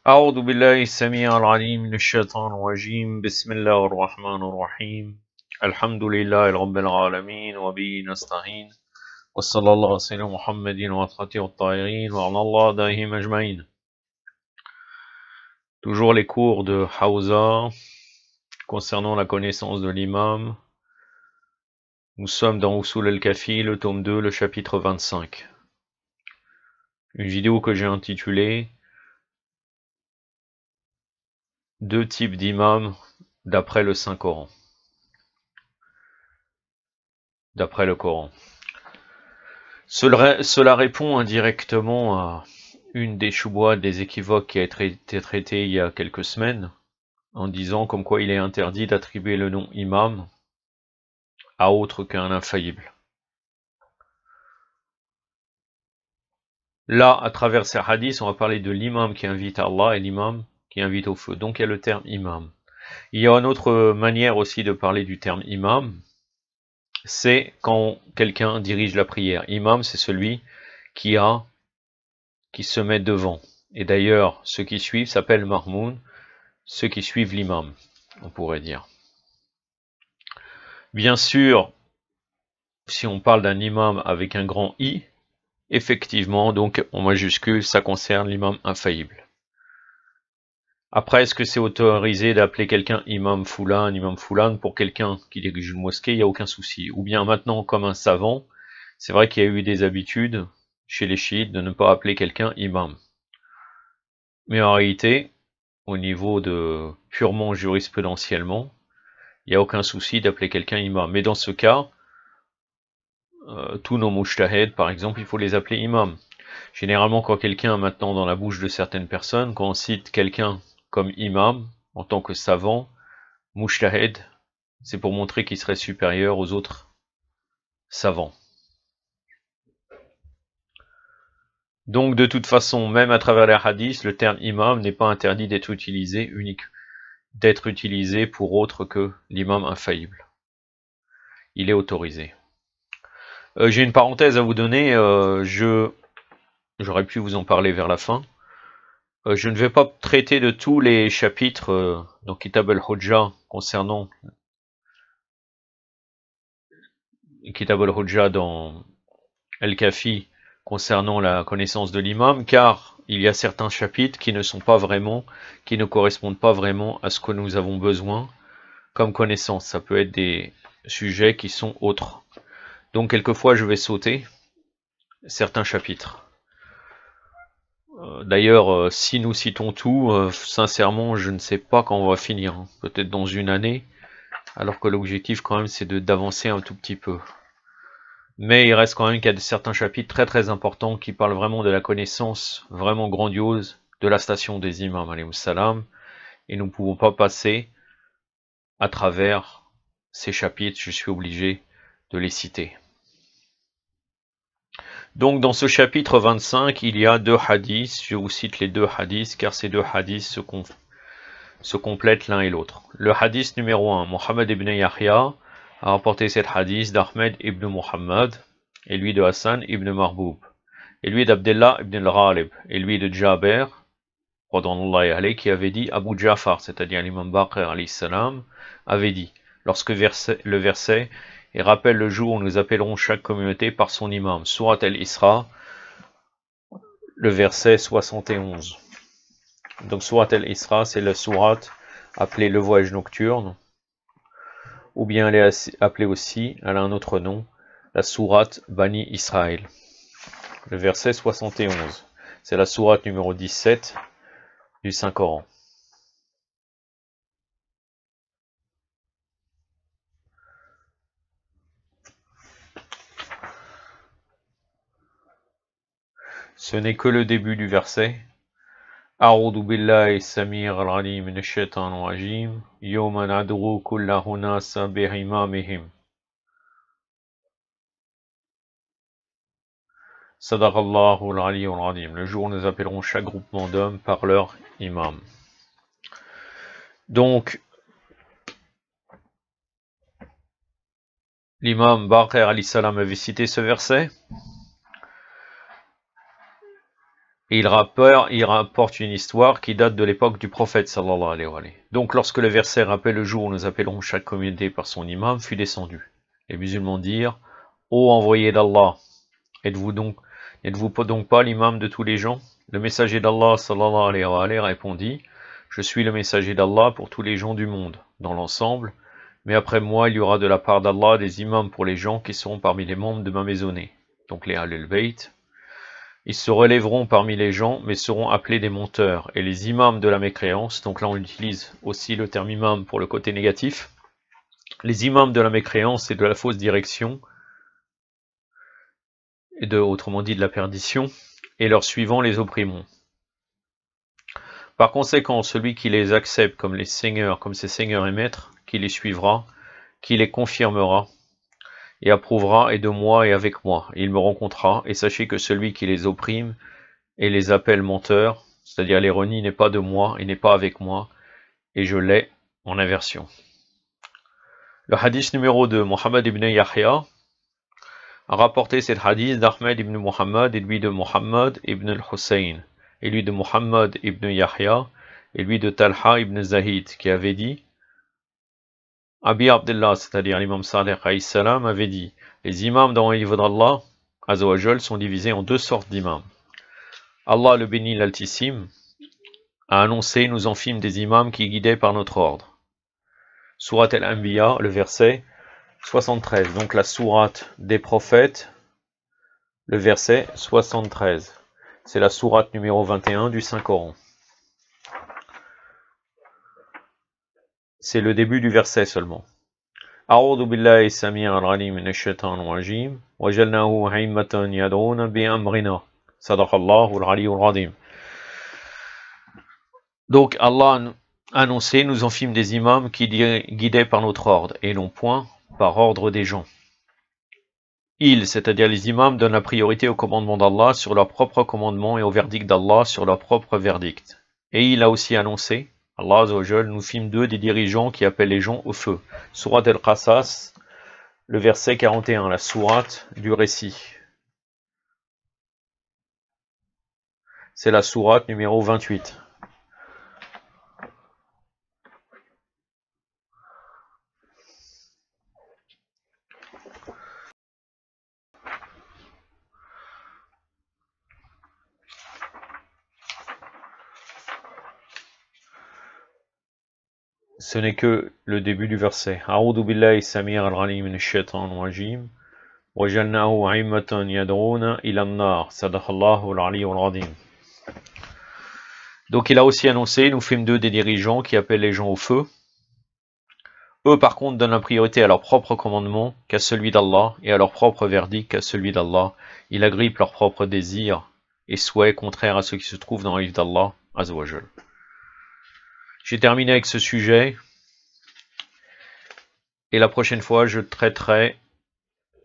أعوذ بالله السميع العليم من الشيطان الرجيم بسم الله الرحمن الرحيم الحمد لله رب العالمين وبه نستعين وصلى الله على سيدنا محمد وآله الطاهرين وعلى الله دائهم أجمعين. Toujours les cours de Hawza concernant la connaissance de l'imam. Nous sommes dans Usul al-Kafi, le tome 2, le chapitre 25. Une vidéo que j'ai intitulée Deux types d'imams d'après le Saint-Coran. D'après le Coran. Cela répond indirectement à une des choubouas, des équivoques qui a été traitée il y a quelques semaines, en disant comme quoi il est interdit d'attribuer le nom imam à autre qu'un infaillible. Là, à travers ces hadiths, on va parler de l'imam qui invite à Allah et l'imam qui invite au feu. Donc il y a le terme imam. Il y a une autre manière aussi de parler du terme imam, c'est quand quelqu'un dirige la prière. Imam, c'est celui qui se met devant. Et d'ailleurs, ceux qui suivent s'appellent Marmoun, ceux qui suivent l'imam, on pourrait dire. Bien sûr, si on parle d'un imam avec un grand I, effectivement, donc en majuscule, ça concerne l'imam infaillible. Après, est-ce que c'est autorisé d'appeler quelqu'un imam Foulan pour quelqu'un qui dirige une mosquée? Il n'y a aucun souci. Ou bien maintenant, comme un savant, c'est vrai qu'il y a eu des habitudes chez les chiites de ne pas appeler quelqu'un imam. Mais en réalité, au niveau de purement jurisprudentiellement, il n'y a aucun souci d'appeler quelqu'un imam. Mais dans ce cas, tous nos mujtahid, par exemple, il faut les appeler imam. Généralement, quand quelqu'un, maintenant dans la bouche de certaines personnes, quand on cite quelqu'un comme imam, en tant que savant, mujtahid, c'est pour montrer qu'il serait supérieur aux autres savants. Donc de toute façon, même à travers les hadiths, le terme imam n'est pas interdit d'être utilisé pour autre que l'imam infaillible. Il est autorisé. J'ai une parenthèse à vous donner, j'aurais pu vous en parler vers la fin. Je ne vais pas traiter de tous les chapitres dans Kitab al-Hujja concernant Kitab al-Hujja dans Al-Kafi concernant la connaissance de l'imam, car il y a certains chapitres qui ne correspondent pas vraiment à ce que nous avons besoin comme connaissance. Ça peut être des sujets qui sont autres. Donc quelquefois je vais sauter certains chapitres. D'ailleurs, si nous citons tout, sincèrement, je ne sais pas quand on va finir. Hein. Peut-être dans une année, alors que l'objectif quand même c'est d'avancer un tout petit peu. Mais il reste quand même qu'il y a certains chapitres très très importants qui parlent vraiment de la connaissance vraiment grandiose de la station des imams, alayhi salam, et nous ne pouvons pas passer à travers ces chapitres, je suis obligé de les citer. Donc dans ce chapitre 25, il y a deux hadiths, je vous cite les deux hadiths, car ces deux hadiths se complètent l'un et l'autre. Le hadith numéro 1, Mohammed ibn Yahya a rapporté cet hadith d'Ahmed ibn Muhammad, et lui de Hassan ibn Marboub, et lui d'Abdullah ibn al-Ghalib, et lui de Jaber, qui avait dit Abu Ja'far, c'est-à-dire l'imam Baqir alayhi salam, avait dit, lorsque le verset et rappelle le jour où nous appellerons chaque communauté par son imam, Surat al-Isra, le verset 71. Donc Surat al-Isra, c'est la surat appelée le voyage nocturne, ou bien elle est appelée aussi, elle a un autre nom, la surat Bani Israël. Le verset 71, c'est la surat numéro 17 du Saint-Coran. Ce n'est que le début du verset. A'udhu billahi samir al-alim minash shaitanir rajim. Yawma nad'u kulla unasa bi'imamihim. Sadaqallahu al-aliyyul azim. Le jour où nous appellerons chaque groupement d'hommes par leur imam. Donc, l'imam Baqir alayhi salam avait cité ce verset. Et il rapporte une histoire qui date de l'époque du prophète sallallahu alayhi wa sallam. Donc lorsque le verset rappelle le jour où nous appellerons chaque communauté par son imam fut descendu, les musulmans dirent: Ô envoyé d'Allah, n'êtes-vous donc pas l'imam de tous les gens? Le messager d'Allah sallallahu alayhi wa sallam répondit: Je suis le messager d'Allah pour tous les gens du monde, dans l'ensemble, mais après moi il y aura de la part d'Allah des imams pour les gens qui seront parmi les membres de ma maisonnée, donc les Ahlul Bayt. Ils se relèveront parmi les gens, mais seront appelés des menteurs, et les imams de la mécréance, donc là on utilise aussi le terme imam pour le côté négatif, les imams de la mécréance et de la fausse direction, et autrement dit de la perdition, et leurs suivants les opprimeront. Par conséquent, celui qui les accepte comme ses seigneurs et maîtres, qui les suivra, qui les confirmera, et approuvera est de moi et avec moi. Il me rencontrera, et sachez que celui qui les opprime et les appelle menteurs, c'est-à-dire les renie, n'est pas de moi et n'est pas avec moi, et je l'ai en aversion. Le hadith numéro 2, Mohammed ibn Yahya a rapporté cet hadith d'Ahmed ibn Muhammad et lui de Muhammad ibn al-Hussein, et lui de Muhammad ibn Yahya, et lui de Talha ibn Zahid, qui avait dit: Abi Abdullah, c'est-à-dire l'imam Saleh alayhi salam, avait dit: les imams dans le livre d'Allah Azawajal sont divisés en deux sortes d'imams. Allah le béni l'Altissime a annoncé: nous en fîmes des imams qui guidaient par notre ordre. Surat al-Anbiya, le verset 73, donc la sourate des prophètes, le verset 73. C'est la sourate numéro 21 du Saint-Coran. C'est le début du verset seulement. A'udhu billahi samir al-alim minash shaitanir rajim wa jalnahu a'immatan yad'una bi amrina. Sadaqallahu al-aliyyul azim. Donc Allah a annoncé: nous en fîmes des imams qui guidaient par notre ordre, et non point par ordre des gens. Ils, c'est-à-dire les imams, donnent la priorité au commandement d'Allah sur leur propre commandement et au verdict d'Allah sur leur propre verdict. Et il a aussi annoncé: Allah Azzawajal, nous fîmes d'eux des dirigeants qui appellent les gens au feu. Surat al-Qasas, le verset 41, la sourate du récit. C'est la sourate numéro 28. Ce n'est que le début du verset. A'udhu billahi samir al-alim minash shaitanir rajim wa jalnahu a'immatan yad'una ila an-nar. Sadaqallahu al-aliyyul azim. Donc il a aussi annoncé: nous fîmes d'eux des dirigeants qui appellent les gens au feu. Eux par contre donnent la priorité à leur propre commandement qu'à celui d'Allah, et à leur propre verdict qu'à celui d'Allah. Ils agrippent leurs propres désirs et souhaits contraires à ceux qui se trouvent dans le livre d'Allah Azzawajal. J'ai terminé avec ce sujet, et la prochaine fois je traiterai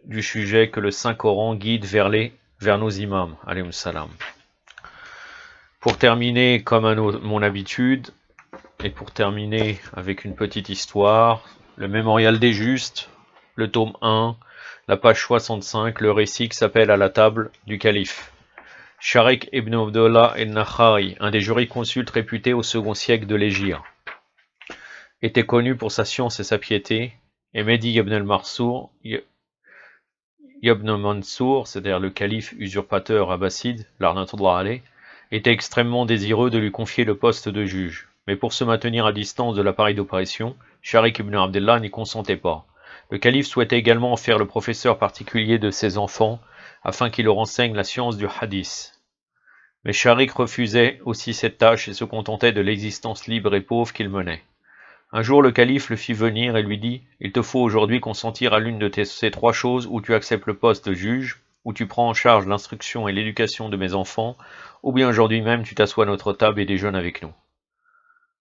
du sujet que le Saint-Coran guide vers nos imams, alayhim salam. Pour terminer, comme à mon habitude, et pour terminer avec une petite histoire, le Mémorial des Justes, le tome 1, la page 65, le récit qui s'appelle À la table du calife. Sharik ibn Abdullah el-Nakhai, un des jurisconsultes réputés au second siècle de l'Hégire, était connu pour sa science et sa piété, et Mehdi ibn al-Mansour, c'est-à-dire le calife usurpateur abbasside, l'arnatullah alayh, était extrêmement désireux de lui confier le poste de juge. Mais pour se maintenir à distance de l'appareil d'opération, Sharik ibn Abdullah n'y consentait pas. Le calife souhaitait également en faire le professeur particulier de ses enfants, afin qu'il leur enseigne la science du hadith. Mais Sharik refusait aussi cette tâche et se contentait de l'existence libre et pauvre qu'il menait. Un jour le calife le fit venir et lui dit: il te faut aujourd'hui consentir à l'une de ces trois choses, où tu acceptes le poste de juge, où tu prends en charge l'instruction et l'éducation de mes enfants, ou bien aujourd'hui même tu t'assois à notre table et déjeunes avec nous.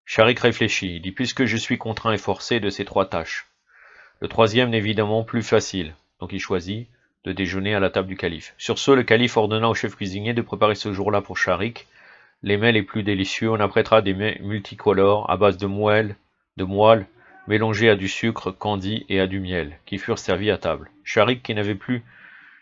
Sharik réfléchit, il dit: puisque je suis contraint et forcé de ces trois tâches, le troisième n'est évidemment plus facile, donc il choisit de déjeuner à la table du calife. Sur ce, le calife ordonna au chef cuisinier de préparer ce jour-là pour Sharik les mets les plus délicieux. On apprêtera des mets multicolores à base de moelle, mélangés à du sucre, candi et à du miel, qui furent servis à table. Sharik, qui n'avait plus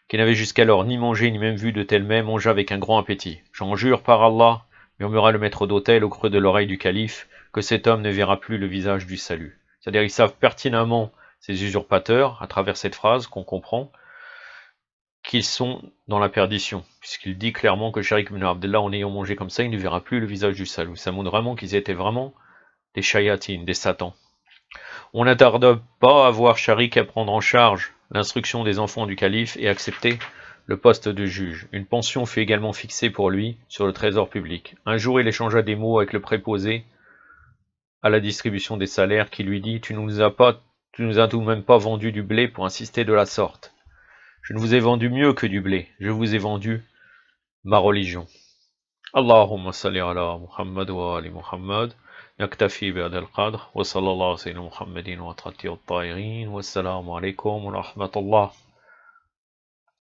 qui n'avait jusqu'alors ni mangé ni même vu de tel mets, mangea avec un grand appétit. J'en jure par Allah, murmura le maître d'hôtel au creux de l'oreille du calife, que cet homme ne verra plus le visage du salut. C'est-à-dire ils savent pertinemment, ces usurpateurs, à travers cette phrase qu'on comprend, qu'ils sont dans la perdition, puisqu'il dit clairement que Sharik ibn Abdullah, en ayant mangé comme ça, il ne verra plus le visage du salut. Ça montre vraiment qu'ils étaient vraiment des shayatines, des satans. On n'attarde pas à voir Sharik à prendre en charge l'instruction des enfants du calife et accepter le poste de juge. Une pension fut également fixée pour lui sur le trésor public. Un jour, il échangea des mots avec le préposé à la distribution des salaires qui lui dit « Tu nous as tout de même pas vendu du blé pour insister de la sorte. Je ne vous ai vendu mieux que du blé. Je vous ai vendu ma religion. » Allahumma salli ala Muhammad wa ali Muhammad. نكتفي بهذا القدر وصلى الله على سيدنا محمد وعلى آله الطاهرين والسلام عليكم ورحمة الله